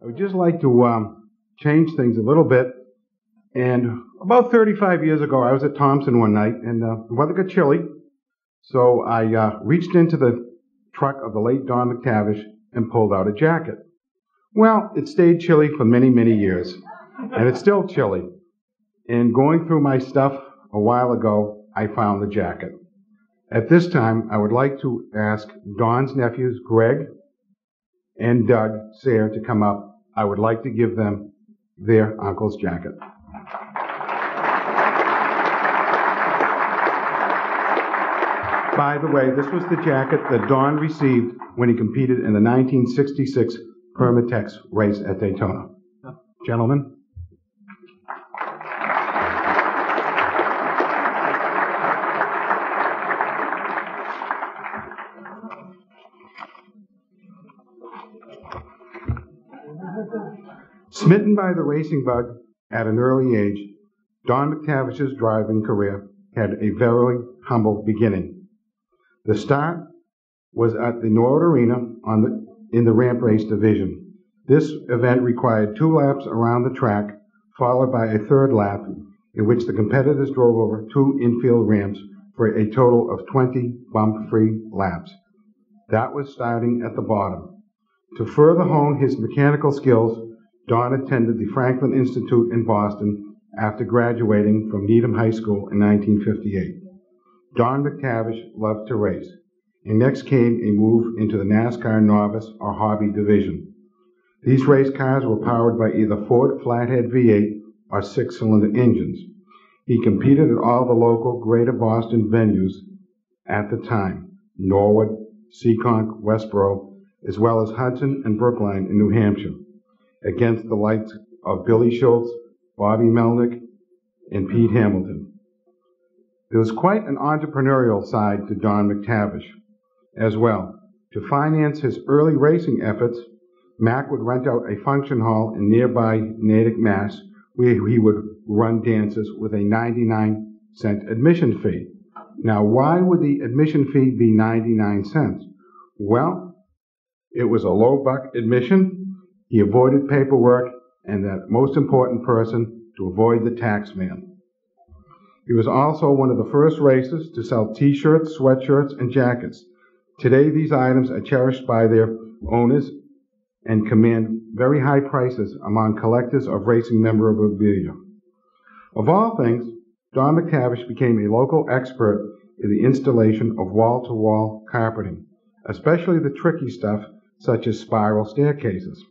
I would just like to change things a little bit. And about 35 years ago, I was at Thompson one night, and the weather got chilly. So I reached into the truck of the late Don McTavish and pulled out a jacket. Well, it stayed chilly for many, many years, and it's still chilly. And going through my stuff a while ago, I found the jacket. At this time, I would like to ask Don's nephews, Greg and Doug Sayre, to come up. I would like to give them their uncle's jacket. By the way, this was the jacket that Don received when he competed in the 1966 Permatex race at Daytona. Gentlemen. Smitten by the racing bug at an early age, Don McTavish's driving career had a very humble beginning. The start was at the Norwood Arena in the ramp race division. This event required 2 laps around the track, followed by a 3rd lap, in which the competitors drove over 2 infield ramps for a total of 20 bump-free laps. That was starting at the bottom. To further hone his mechanical skills, Don attended the Franklin Institute in Boston after graduating from Needham High School in 1958. Don McTavish loved to race, and next came a move into the NASCAR novice or hobby division. These race cars were powered by either Ford Flathead V8 or 6-cylinder engines. He competed at all the local Greater Boston venues at the time: Norwood, Seekonk, Westboro, as well as Hudson and Brookline in New Hampshire, against the likes of Billy Schultz, Bobby Melnick, and Pete Hamilton. There was quite an entrepreneurial side to Don McTavish as well. To finance his early racing efforts, Mac would rent out a function hall in nearby Natick, Mass., where he would run dances with a 99-cent admission fee. Now, why would the admission fee be 99 cents? Well, it was a low-buck admission. He avoided paperwork, and that most important person, to avoid the tax man. He was also one of the first racers to sell T-shirts, sweatshirts, and jackets. Today, these items are cherished by their owners and command very high prices among collectors of racing memorabilia. Of all things, Don McTavish became a local expert in the installation of wall-to-wall carpeting, especially the tricky stuff such as spiral staircases.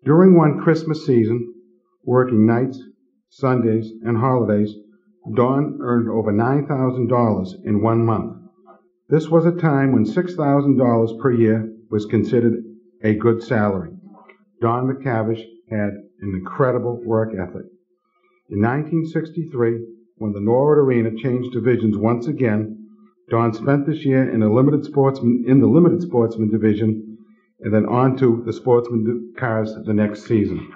During one Christmas season, working nights, Sundays, and holidays, Don earned over $9,000 in 1 month. This was a time when $6,000 per year was considered a good salary. Don McTavish had an incredible work ethic. In 1963, when the Norwood Arena changed divisions once again, Don spent this year in the limited sportsman division, and then on to the sportsman cars the next season.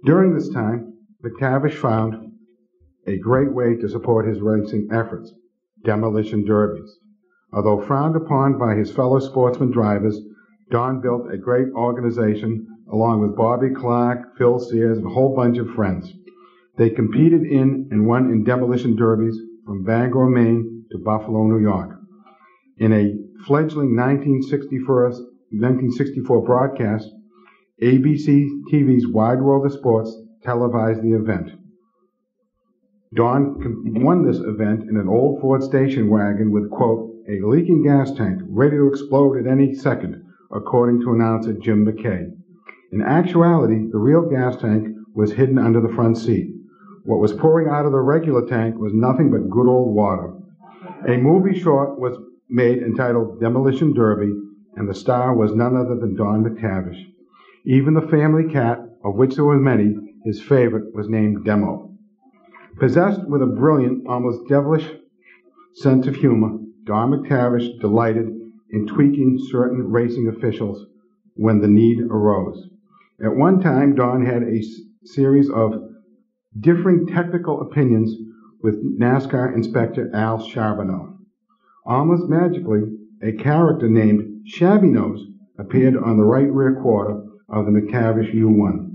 During this time, McTavish found a great way to support his racing efforts: demolition derbies. Although frowned upon by his fellow sportsman drivers, Don built a great organization along with Bobby Clark, Phil Sears, and a whole bunch of friends. They competed in and won in demolition derbies from Bangor, Maine to Buffalo, New York. In a fledgling 1964 broadcast, ABC TV's Wide World of Sports televised the event. Don won this event in an old Ford station wagon with, quote, a leaking gas tank ready to explode at any second, according to announcer Jim McKay. In actuality, the real gas tank was hidden under the front seat. What was pouring out of the regular tank was nothing but good old water. A movie short was made entitled Demolition Derby, and the star was none other than Don McTavish. Even the family cat, of which there were many, his favorite was named Demo. Possessed with a brilliant, almost devilish sense of humor, Don McTavish delighted in tweaking certain racing officials when the need arose. At one time, Don had a series of differing technical opinions with NASCAR inspector Al Charbonneau. Almost magically, a character named Shabby Nose appeared on the right rear quarter of the McTavish U1.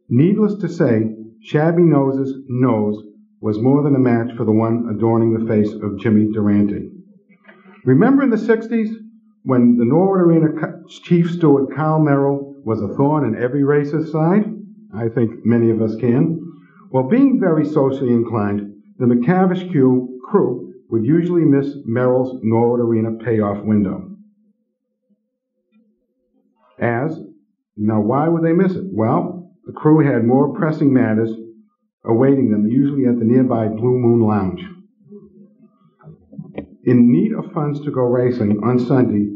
Needless to say, Shabby Nose's nose was more than a match for the one adorning the face of Jimmy Durante. Remember in the 60s when the Norwood Arena chief steward Carl Merrill was a thorn in every racer's side? I think many of us can. Well, being very socially inclined, the McTavish crew would usually miss Merrill's Norwood Arena payoff window. Now why would they miss it? Well, the crew had more pressing matters awaiting them, usually at the nearby Blue Moon Lounge. In need of funds to go racing on Sunday,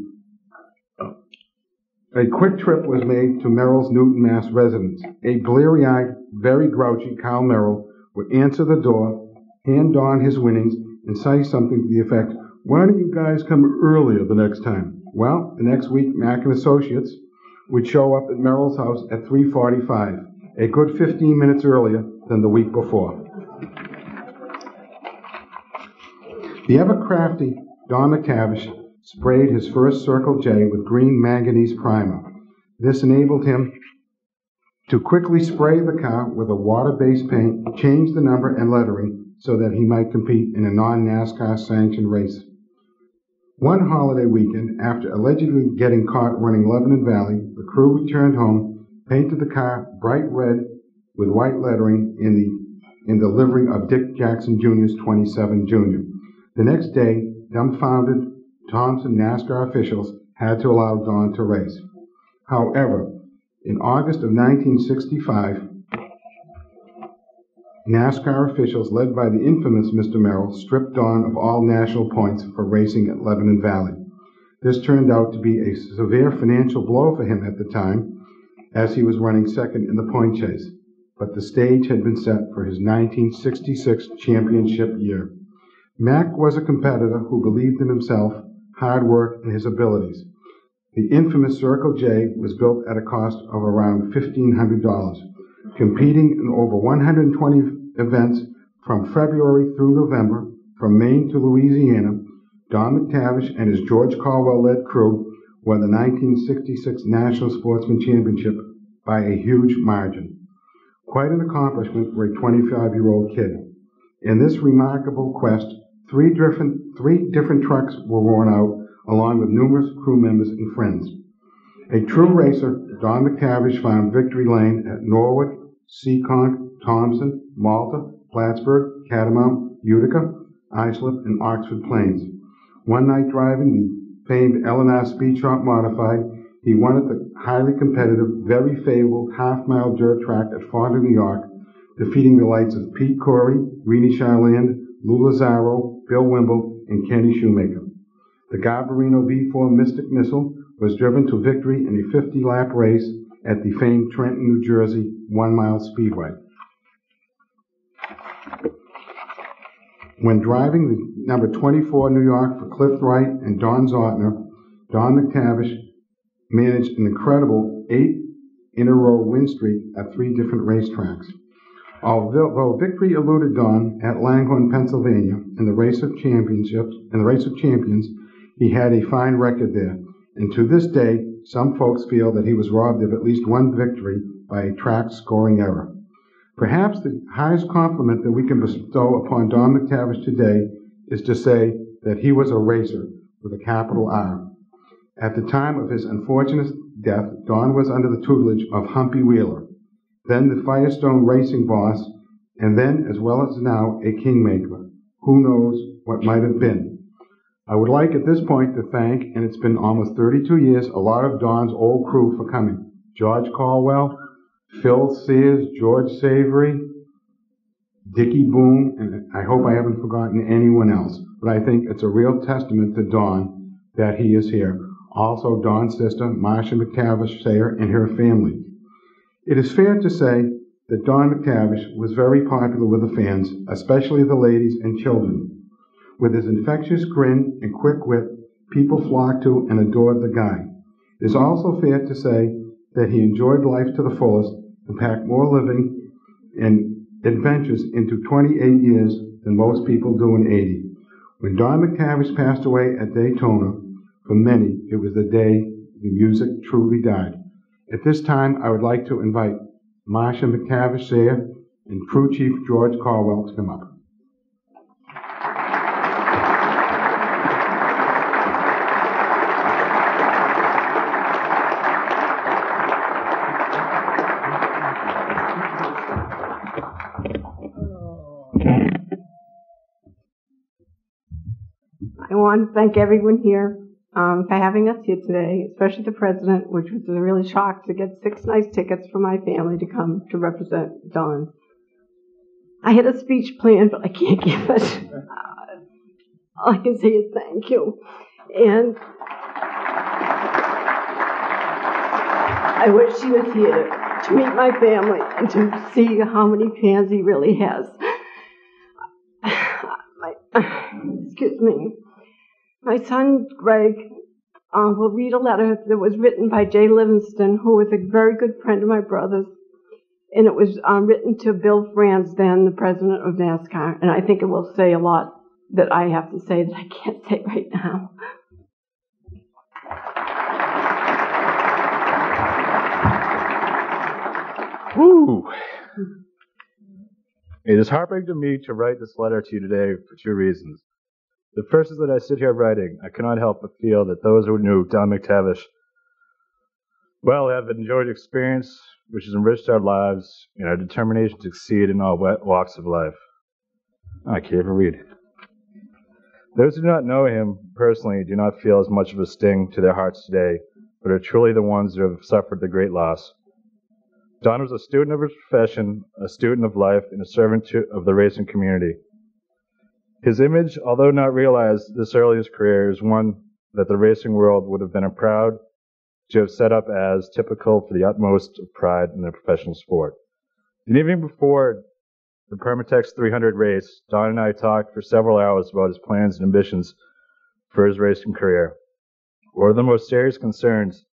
a quick trip was made to Merrill's Newton, Mass. residence. A bleary-eyed, very grouchy Carl Merrill would answer the door, hand Don his winnings, and say something to the effect, "Why don't you guys come earlier the next time?" Well, the next week, Mack and Associates would show up at Merrill's house at 3:45, a good 15 minutes earlier than the week before. The ever-crafty Don McTavish sprayed his first Circle J with green manganese primer. This enabled him to quickly spray the car with a water-based paint, change the number and lettering so that he might compete in a non-NASCAR sanctioned race. One holiday weekend, after allegedly getting caught running Lebanon Valley, the crew returned home, painted the car bright red with white lettering in the livery of Dick Jackson Jr.'s 27 Jr. The next day, dumbfounded Thompson NASCAR officials had to allow Don to race. However, in August of 1965, NASCAR officials, led by the infamous Mr. Merrill, stripped Don of all national points for racing at Lebanon Valley. This turned out to be a severe financial blow for him at the time, as he was running second in the point chase. But the stage had been set for his 1966 championship year. Mack was a competitor who believed in himself, hard work, and his abilities. The infamous Circle J was built at a cost of around $1,500. Competing in over 120 events from February through November, from Maine to Louisiana, Don McTavish and his George Caldwell-led crew won the 1966 National Sportsman Championship by a huge margin. Quite an accomplishment for a 25-year-old kid. In this remarkable quest, three different trucks were worn out, along with numerous crew members and friends. A true racer, Don McTavish found victory lane at Norwood, Seekonk, Thompson, Malta, Plattsburgh, Catamount, Utica, Islip, and Oxford Plains. One night driving the famed L&R Speed Shop Modified, he won at the highly competitive, very favorable half-mile dirt track at Fonda, New York, defeating the likes of Pete Corey, Rini Charland, Lou Lazzaro, Bill Wimble, and Kenny Shoemaker. The Garbarino V4 Mystic Missile was driven to victory in a 50-lap race at the famed Trenton, New Jersey 1-mile speedway. When driving the number 24 New York for Cliff Wright and Don Zotner, Don McTavish managed an incredible 8-in-a-row win streak at 3 different racetracks. Although victory eluded Don at Langhorne, Pennsylvania, in the Race of Champions, he had a fine record there. And to this day, some folks feel that he was robbed of at least one victory by a track scoring error. Perhaps the highest compliment that we can bestow upon Don McTavish today is to say that he was a racer with a capital R. At the time of his unfortunate death, Don was under the tutelage of Humpy Wheeler, then the Firestone racing boss, and then, as well as now, a kingmaker. Who knows what might have been. I would like at this point to thank, and it's been almost 32 years, a lot of Don's old crew for coming. George Caldwell, Phil Sears, George Savory, Dickie Boone, and I hope I haven't forgotten anyone else. But I think it's a real testament to Don that he is here. Also, Don's sister, Marcia McTavish Sayer, and her family. It is fair to say that Don McTavish was very popular with the fans, especially the ladies and children. With his infectious grin and quick wit, people flocked to and adored the guy. It is also fair to say that he enjoyed life to the fullest and packed more living and adventures into 28 years than most people do in 80. When Don McTavish passed away at Daytona, for many, it was the day the music truly died. At this time, I would like to invite Marsha McTavish Sayre and Crew Chief George Caldwell to come up. I want to thank everyone here for having us here today, especially the president, which was a really shock to get 6 nice tickets for my family to come to represent Don. I had a speech planned, but I can't give it. All I can say is thank you. And I wish he was here to meet my family and to see how many fans he really has. Excuse me. My son, Greg, will read a letter that was written by Jay Livingston, who was a very good friend of my brother's, and it was written to Bill Franz, then the president of NASCAR, and I think it will say a lot that I have to say that I can't say right now. Woo! It is heartbreaking to me to write this letter to you today for 2 reasons. The first is that I sit here writing, I cannot help but feel that those who knew Don McTavish well have enjoyed experience which has enriched our lives and our determination to succeed in all walks of life. I can't even read. Those who do not know him personally do not feel as much of a sting to their hearts today, but are truly the ones who have suffered the great loss. Don was a student of his profession, a student of life, and a servant of the racing community. His image, although not realized this early in his career, is one that the racing world would have been proud to have set up as typical for the utmost of pride in their professional sport. The evening before the Permatex 300 race, Don and I talked for several hours about his plans and ambitions for his racing career. One of the most serious concerns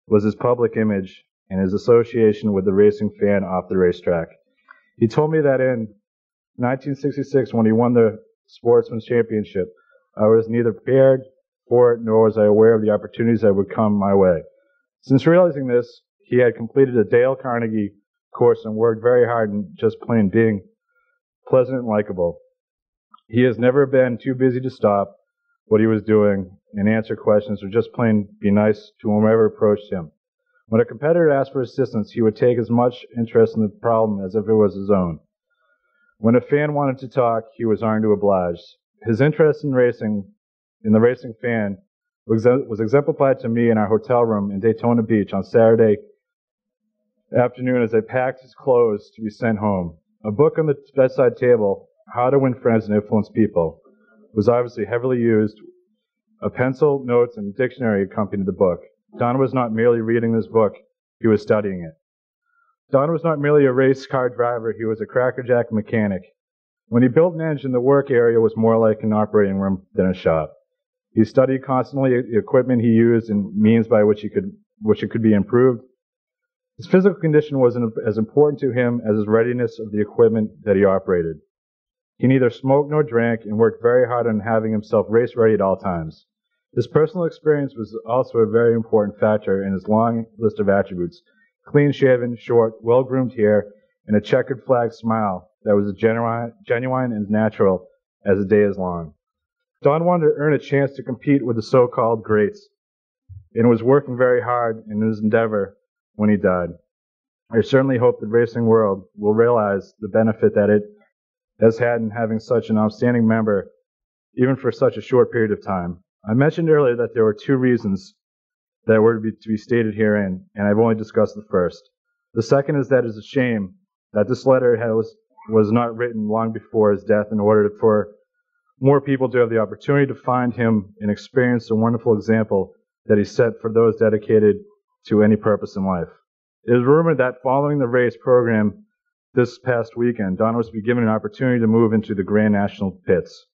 was his public image and his association with the racing fan off the racetrack. He told me that in 1966, when he won the Sportsman's Championship, I was neither prepared for it nor was I aware of the opportunities that would come my way. Since realizing this, he had completed a Dale Carnegie course and worked very hard in just plain being pleasant and likable. He has never been too busy to stop what he was doing and answer questions or just plain be nice to whomever approached him. When a competitor asked for assistance, he would take as much interest in the problem as if it was his own. When a fan wanted to talk, he was armed to oblige. His interest in the racing fan, was exemplified to me in our hotel room in Daytona Beach on Saturday afternoon as I packed his clothes to be sent home. A book on the bedside table, How to Win Friends and Influence People, was obviously heavily used. A pencil, notes, and dictionary accompanied the book. Don was not merely reading this book, he was studying it. Don was not merely a race car driver, he was a crackerjack mechanic. When he built an engine, the work area was more like an operating room than a shop. He studied constantly the equipment he used and means by which it could be improved. His physical condition wasn't as important to him as his readiness of the equipment that he operated. He neither smoked nor drank and worked very hard on having himself race ready at all times. His personal experience was also a very important factor in his long list of attributes: clean-shaven, short, well-groomed hair, and a checkered flag smile that was as genuine and natural as the day is long. Don wanted to earn a chance to compete with the so-called greats and was working very hard in his endeavor when he died. I certainly hope the racing world will realize the benefit that it has had in having such an outstanding member, even for such a short period of time. I mentioned earlier that there were 2 reasons that were to be stated herein, and I've only discussed the first. The second is that it's a shame that this letter was not written long before his death in order for more people to have the opportunity to find him and experience the wonderful example that he set for those dedicated to any purpose in life. It is rumored that following the race program this past weekend, Don was to be given an opportunity to move into the Grand National pits.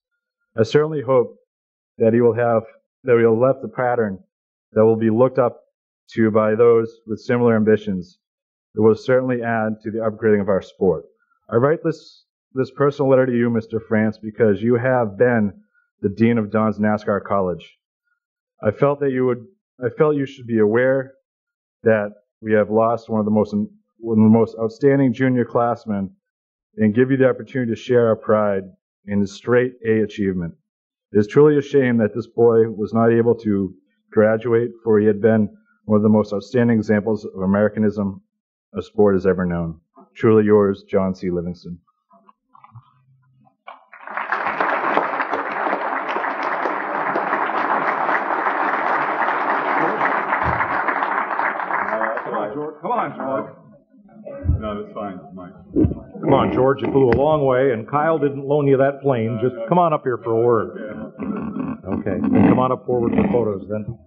I certainly hope that he will have left a pattern that will be looked up to by those with similar ambitions. It will certainly add to the upgrading of our sport. I write this personal letter to you, Mr. France, because you have been the dean of Don's NASCAR College. I felt that you would I felt you should be aware that we have lost one of the most outstanding junior classmen and give you the opportunity to share our pride in his straight A achievement. It is truly a shame that this boy was not able to graduate, for he had been one of the most outstanding examples of Americanism a sport has ever known. Truly yours, John C. Livingston. Come on, George. No, that's fine, Mike. Come on, George. You flew a long way, and Kyle didn't loan you that plane. Just come on up here for a word. Okay. And come on up forward for photos, then.